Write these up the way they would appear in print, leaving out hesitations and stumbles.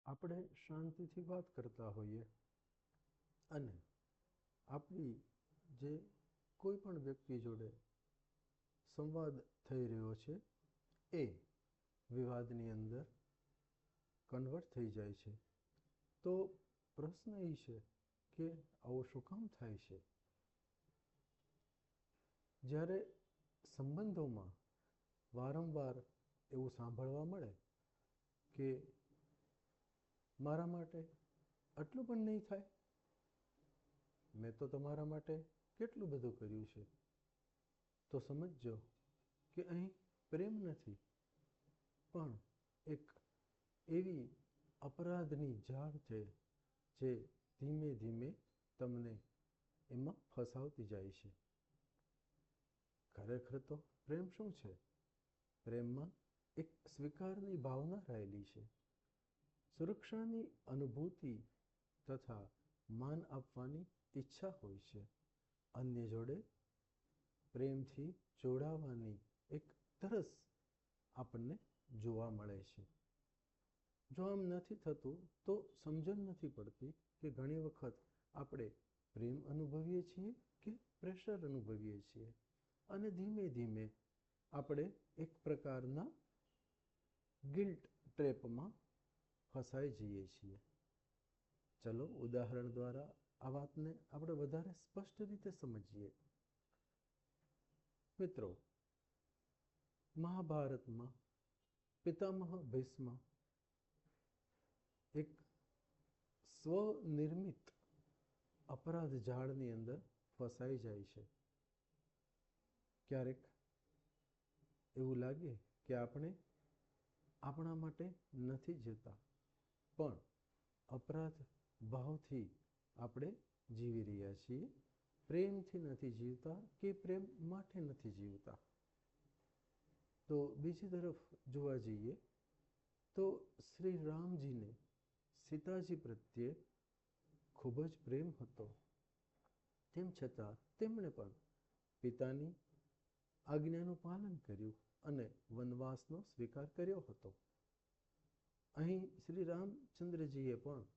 આપણે શાંતિથી વાત કરતા હોઈએ અને આપણી જે કોઈ પણ વ્યક્તિ જોડે સંવાદ થઈ રહ્યો છે એ વિવાદની અંદર કન્વર્ટ થઈ જાય છે, તો પ્રશ્ન એ છે કે આવું શું કામ થાય છે? જ્યારે સંબંધોમાં વારંવાર એવું સાંભળવા મળે કે મારા માટે આટલું પણ નહીં થાય, મેં તો તમારા માટે કેટલું બધું કર્યું છે, તો સમજજો કે અહીં પ્રેમ નથી, પણ એક એવી અપરાધની ઝાડ છે જે ધીમે ધીમે તમને એમાં ફસાવતી જાય છે. ખરેખર તો પ્રેમ શું છે? પ્રેમમાં એક સ્વીકારની ભાવના રહેલી છે, સુરક્ષાની અનુભૂતિ તથા માન આપવાની ઈચ્છા હોય છે, અન્ય જોડે પ્રેમથી જોડાવાની એક તરસ આપણને જોવા મળે છે. જો આમ નથી થતું તો સમજણ નથી પડતી કે ઘણી વખત આપણે પ્રેમ અનુભવીએ છીએ કે પ્રેશર અનુભવીએ છીએ, અને ધીમે ધીમે આપણે એક પ્રકારના ગિલ્ટ ટ્રેપમાં ફસાઈ જઈએ છીએ. ચલો ઉદાહરણ દ્વારા આ વાતને આપણે વધારે સ્પષ્ટ રીતે સમજીએ. મિત્રો, મહાભારતમાં પિતામહ ભીષ્મ એક સ્વનિર્મિત અપરાધ ઝાડની અંદર ફસાઈ જાય છે. ક્યારેક એવું લાગે કે આપણે આપણા માટે નથી જીવતા, પણ અપરાધ ભાવથી આપણે જીવી રહ્યા છીએ, પ્રેમથી નથી જીવતા કે પ્રેમ માટે નથી જીવતા. તો બીજી તરફ જોવા જઈએ તો શ્રી રામજીને સીતાજી પ્રત્યે ખૂબ જ પ્રેમ હતો, તેમ છતાં તેમણે પણ પિતાની આજ્ઞાનું પાલન કર્યું અને વનવાસનો સ્વીકાર કર્યો હતો. અહીં શ્રી રામચંદ્રજીએ પણ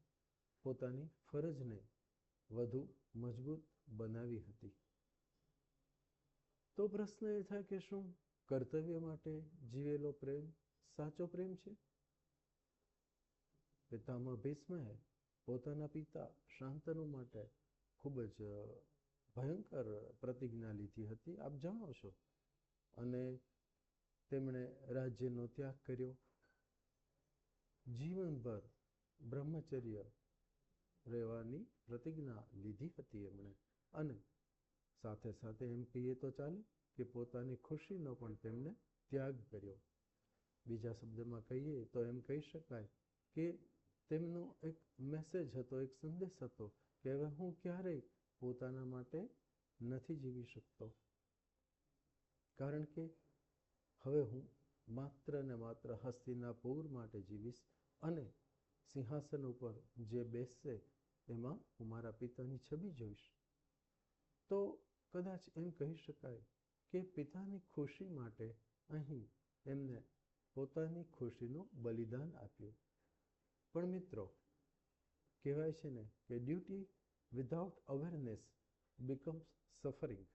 પોતાની ફરજને વધુ મજબૂત બનાવી હતી. તો પ્રશ્ન એ થાય કે શું કર્તવ્ય માટે જીવેલો પ્રેમ સાચો પ્રેમ છે? પિતામહ ભીષ્મએ પોતાના પિતા શાંતનુ માટે ખૂબ જ ભયંકર પ્રતિજ્ઞા લીધી હતી, આપ જાણો છો, અને તેમણે રાજ્યનો ત્યાગ કર્યો, જીવનભર બ્રહ્મચર્ય રહેવાની પ્રતિજ્ઞા લીધી હતી એમણે, અને સાથે સાથે એમ કહીએ તો ચાલે કે પોતાની ખુશીનો પણ તેમણે ત્યાગ કર્યો. બીજા શબ્દમાં કહીએ તો એમ કહી શકાય કે તેમનો એક મેસેજ હતો, એક સંદેશ હતો કે હવે હું ક્યારેય પોતાના માટે નથી જીવી શકતો, કારણ કે હવે હું માત્ર ને માત્ર હસ્તિનાપુર માટે જીવીશ, અને સિંહાસન ઉપર જે બેસશે એમાં હું મારા પિતાની છબી જોઈશ. તો કદાચ એમ કહી શકાય કે પિતાની ખુશી માટે અહીં એમને પોતાની ખુશીનું બલિદાન આપ્યું. પણ મિત્રો, કહેવાય છે ને કે duty without awareness becomes suffering.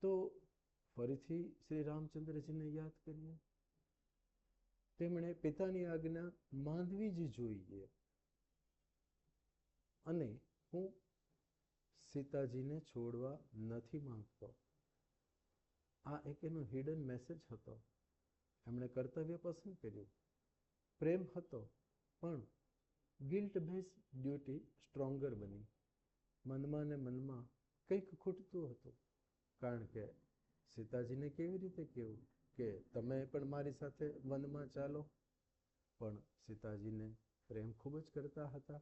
તો ફરીથી શ્રી રામચંદ્રજીને યાદ કરીએ, તેમણે પિતાની આજ્ઞા માનવી જ જોઈએ, અને હું સીતાજીને છોડવા નથી માંગતો. આ એક એનો હિડન મેસેજ હતો. એમણે કર્તવ્ય પસંદ કર્યું, પ્રેમ હતો, પણ ગિલ્ટ બેઝ ડ્યુટી સ્ટ્રોંગર બની. મનમાં ને મનમાં કંઈક ખૂટતું હતું, કારણ કે સીતાજીને કેવી રીતે કહેવું કે તમે પણ મારી સાથે વનમાં ચાલો, પણ સીતાજીને પ્રેમ ખૂબ જ કરતા હતા,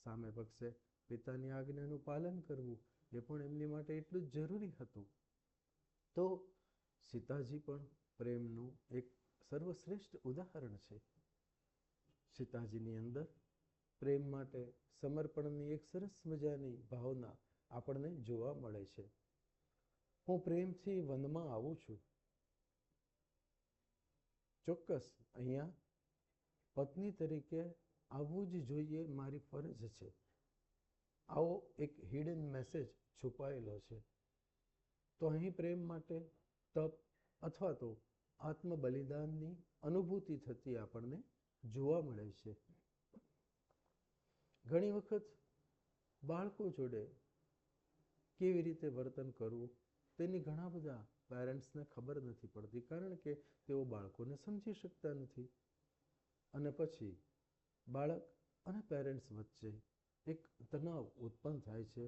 સામે પક્ષે પિતાની આજ્ઞાનું પાલન કરવું એ પણ એમની માટે એટલું જ જરૂરી હતું. તો સીતાજી પણ પ્રેમનું એક સર્વશ્રેષ્ઠ ઉદાહરણ છે. સીતાજીની અંદર પ્રેમ માટે સમર્પણની એક સરસ મજાની ભાવના આપણને જોવા મળે છે. હું પ્રેમથી વનમાં આવું છું. ચોક્કસ અહીંયા પત્ની તરીકે આવવું જ જોઈએ, મારી ફરજ છે. આવો એક હિડન મેસેજ છુપાયેલો છે. તો અહીં પ્રેમ માટે તપ અથવા તો આત્મ બલિદાનની અનુભૂતિ થતી આપણને જોવા મળે છે. ઘણી વખત બાળકો જોડે કેવી રીતે વર્તન કરવું તેની ઘણા બધા પેરેન્ટ્સને ખબર નથી પડતી, કારણ કે તેઓ બાળકોને સમજી શકતા નથી. અને પછી બાળક અને પેરેન્ટ્સ વચ્ચે એક તણાવ ઉત્પન્ન થાય છે.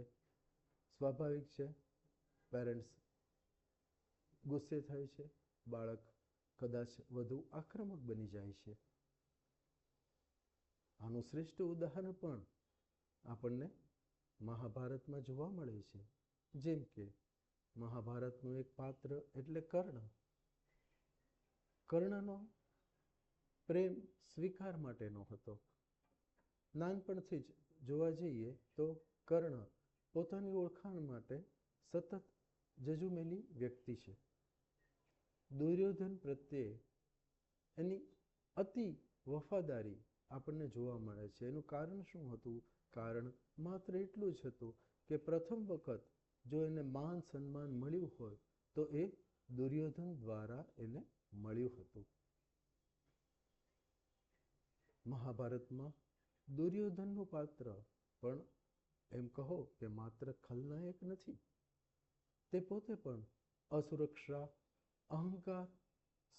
સ્વાભાવિક છે, પેરેન્ટ્સ ગુસ્સે થાય છે, બાળક કદાચ વધુ આક્રમક બની જાય છે. આનું શ્રેષ્ઠ ઉદાહરણ પણ આપણને મહાભારતમાં જોવા મળે છે. જેમ કે મહાભારતનું એક પાત્ર એટલે કર્ણ. કર્ણનો પ્રેમ સ્વીકાર માટેનો હતો. નાનપણથી જ જોવા જઈએ તો કર્ણ પોતાની ઓળખાણ માટે સતત જજુમેલી વ્યક્તિ છે. દુર્યોધન પ્રત્યે એની અતિ વફાદારી આપણને જોવા મળે છે. એનું કારણ શું હતું? કારણ માત્ર એટલું જ હતું કે પ્રથમ વખત જો એને માન સન્માન મળ્યું હોય તો એ દુર્યોધન દ્વારા એને મળ્યું હતું. મહાભારતમાં દુર્યોધનનું પાત્ર પણ એમ કહો કે માત્ર ખલનાયક નથી, તે પોતે પણ અસુરક્ષા, અહંકાર,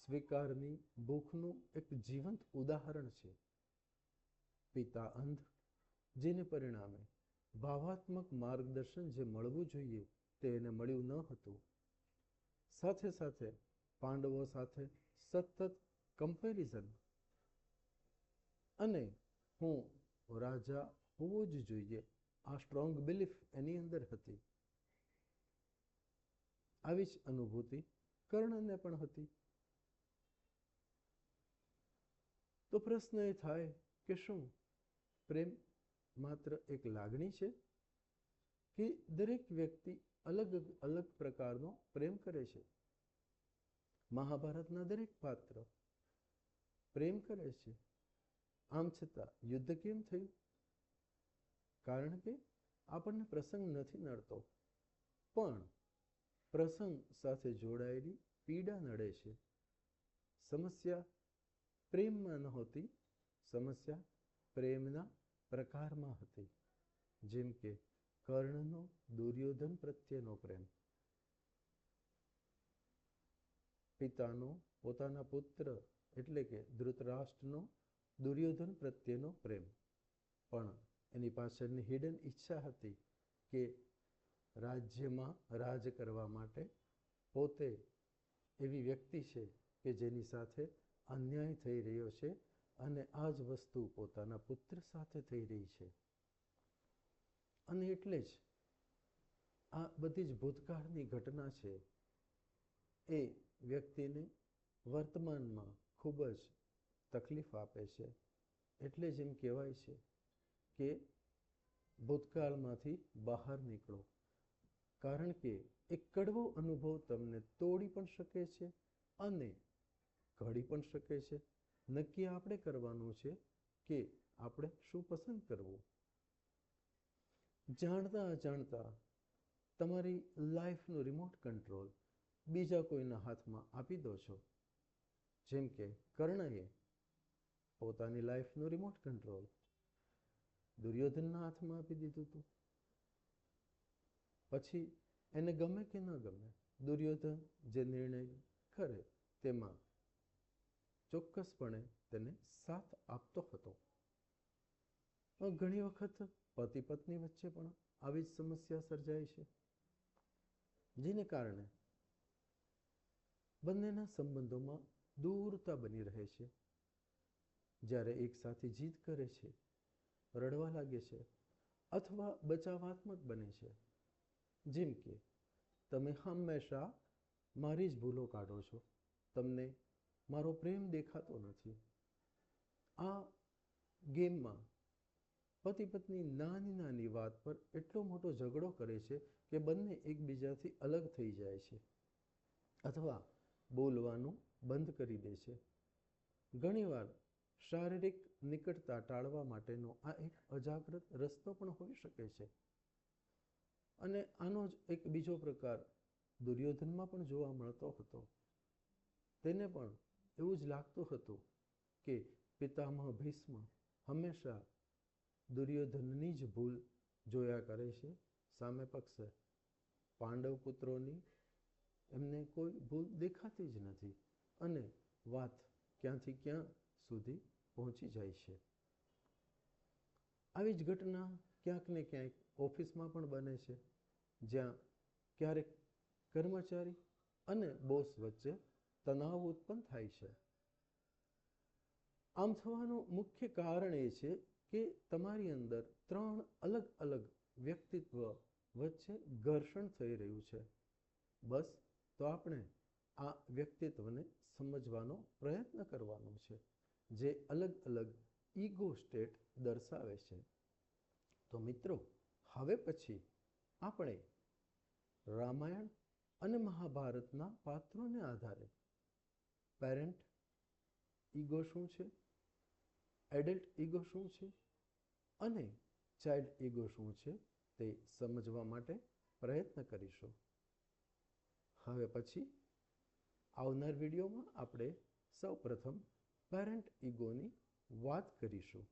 સ્વીકારની ભૂખનું એક જીવંત ઉદાહરણ છે. પિતા અંધ, જેને પરિણામે ભાવાત્મક માર્ગદર્શન જે મળવું જોઈએ તે એને મળ્યું ન હતું. સાથે સાથે પાંડવો સાથે સતત કમ્પેરિઝન અને હું રાજા હોવો જ જોઈએ આ સ્ટ્રોંગ બિલીફ એની અંદર હતી. આવી જ અનુભૂતિ કર્ણને પણ હતી. તો પ્રશ્ન એ થાય કે શું પ્રેમ માત્ર એક લાગણી છે કે દરેક વ્યક્તિ અલગ અલગ પ્રકારનો પ્રેમ કરે છે? મહાભારતના દરેક પાત્ર પ્રેમ કરે છે. આમ છતાં યુદ્ધ કેમ થયું? કારણ કે આપણને પ્રસંગ નથી નડતો, પણ પ્રસંગ સાથે જોડાયેલી પીડા નડે છે. સમસ્યા પ્રેમમાં નહોતી, સમસ્યા પ્રેમના પ્રકારમાં હતી. જેમ કે કર્ણનો દુર્યોધન પ્રત્યેનો પ્રેમ, પિતાનો પોતાના પુત્ર એટલે કે ધૃતરાષ્ટ્રનો દુર્યોધન પ્રત્યેનો પ્રેમ, પણ એની પાછળની હિડન ઈચ્છા હતી કે રાજ્યમાં રાજ કરવા માટે પોતે એવી વ્યક્તિ છે કે જેની સાથે અન્યાય થઈ રહ્યો છે અને આ જ વસ્તુ પોતાના પુત્ર સાથે થઈ રહી છે. અને એટલે જ આ બધી જ ભૂતકાળની ઘટના છે એ વ્યક્તિને વર્તમાનમાં ખૂબ જ તકલીફ આપે છે. એટલે જ એમ કહેવાય છે કે ભૂતકાળમાંથી બહાર નીકળો, કારણ કે એક કડવો અનુભવ તમને તોડી પણ શકે છે અને ઘડી પણ શકે છે. નક્કી આપણે કરવાનું છે કે આપણે શું પસંદ કરવું. જાણતા અજાણતા તમારી લાઈફનું રિમોટ કંટ્રોલ બીજા કોઈના હાથમાં આપી દો છો. જેમ કે કર્ણએ પોતાની લાઈફનું રિમોટ કંટ્રોલ દુર્યોધનના હાથમાં આપી દીધું હતું. પછી એને ગમે કે ન ગમે, દુર્યોધન જે નિર્ણય કરે તેમાં ચોક્કસપણે તેને સાથ આપતો હતો. ઘણી વખત પતિ પત્ની વચ્ચે પણ આવી જ સમસ્યા સર્જાય છે, જેને કારણે બંનેના સંબંધોમાં દૂરતા બની રહે છે. જ્યારે એક સાથે જીદ કરે છે, રડવા લાગે છે અથવા બચાવાત્મક બને છે. જેમ કે તમે હંમેશા મારી જ ભૂલો કાઢો છો, તમને મારો પ્રેમ દેખાતો નથી. આ ગેમમાં પતિ પત્ની નાની નાની વાત પર એટલો મોટો ઝઘડો કરે છે કે બંને એકબીજાથી અલગ થઈ જાય છે અથવા બોલવાનું બંધ કરી દે છે. ઘણીવાર શારીરિક નિકટતા ટાળવા માટેનો આ એક અજાગ્રત રસ્તો પણ હોઈ શકે છે. અને આનો જ એક બીજો પ્રકાર દુર્યોધનમાં પણ જોવા મળતો હતો. તેને પણ એવું જ લાગતું હતું કે પિતામહ ભીષ્મ હંમેશા દુર્યોધનની જ ભૂલ જોયા કરે છે. સામે પક્ષે પાંડવ પુત્રોની એમને કોઈ ભૂલ દેખાતી જ નથી અને વાત ક્યાંથી ક્યાં સુધી પહોંચી જાય છે. આવી જ ઘટના ક્યાંક ને ક્યાંક ઓફિસમાં પણ બને છે, જ્યાં ક્યારેક કર્મચારી અને બોસ વચ્ચે તણાવ ઉત્પન્ન થાય છે. આમ થવાનું મુખ્ય કારણ એ છે કે તમારી અંદર 3 અલગ અલગ વ્યક્તિત્વ વચ્ચે ઘર્ષણ થઈ રહ્યું છે. બસ તો આપણે આ વ્યક્તિત્વને સમજવાનો પ્રયત્ન કરવાનો છે, જે અલગ અલગ ઈગો સ્ટેટ દર્શાવે છે. તો મિત્રો, હવે પછી આપણે રામાયણ અને મહાભારતના પાત્રોને આધારે પેરેન્ટ ઈગો શું છે, એડલ્ટ ઈગો શું છે અને ચાઇલ્ડ ઈગો શું છે તે સમજવા માટે પ્રયત્ન કરીશું. હવે પછી આવનાર વિડીયોમાં આપણે સૌપ્રથમ પેરેન્ટ ઈગોની વાત કરીશું.